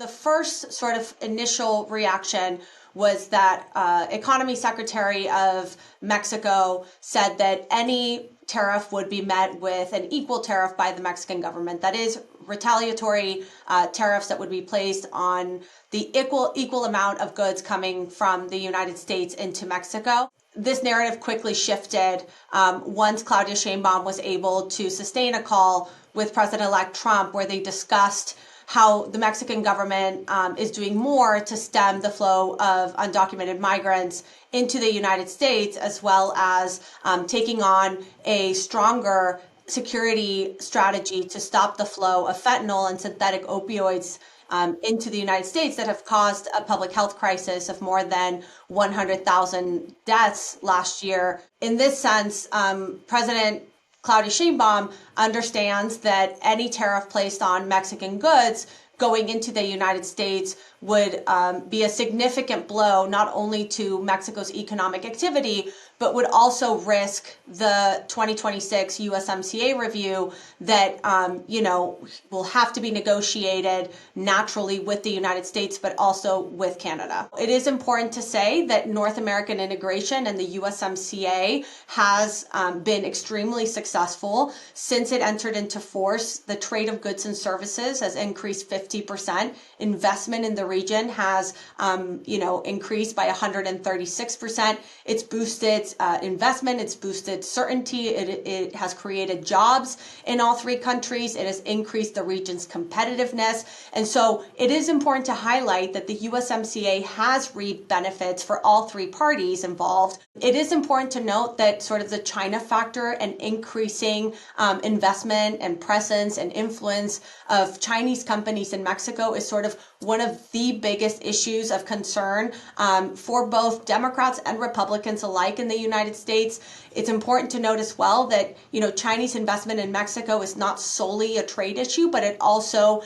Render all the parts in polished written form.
The first sort of initial reaction was that Economy Secretary of Mexico said that any tariff would be met with an equal tariff by the Mexican government. That is, retaliatory tariffs that would be placed on the equal amount of goods coming from the United States into Mexico. This narrative quickly shifted once Claudia Sheinbaum was able to sustain a call with President-elect Trump where they discussed how the Mexican government is doing more to stem the flow of undocumented migrants into the United States, as well as taking on a stronger security strategy to stop the flow of fentanyl and synthetic opioids into the United States that have caused a public health crisis of more than 100,000 deaths last year. In this sense, President Claudia Sheinbaum understands that any tariff placed on Mexican goods going into the United States would be a significant blow not only to Mexico's economic activity, but would also risk the 2026 USMCA review that, will have to be negotiated naturally with the United States, but also with Canada. It is important to say that North American integration and the USMCA has been extremely successful. Since it entered into force, the trade of goods and services has increased 50%. Investment in the region has, increased by 136%. It's boosted investment, it's boosted certainty, it has created jobs in all three countries, it has increased the region's competitiveness. And so it is important to highlight that the USMCA has reaped benefits for all three parties involved. It is important to note that sort of the China factor and increasing investment and presence and influence of Chinese companies in Mexico is sort of one of the biggest issues of concern for both Democrats and Republicans alike in the United States. It's important to note as well that, Chinese investment in Mexico is not solely a trade issue, but it also,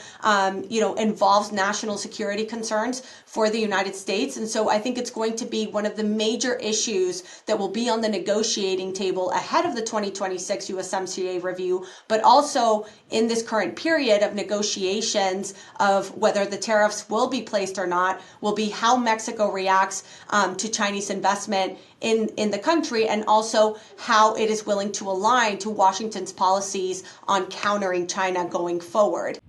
involves national security concerns for the United States. And so I think it's going to be one of the major issues that will be on the negotiating table ahead of the 2026 USMCA review, but also in this current period of negotiations of whether the tariffs will be placed or not, will be how Mexico reacts to Chinese investment in the country, and also how it is willing to align to Washington's policies on countering China going forward.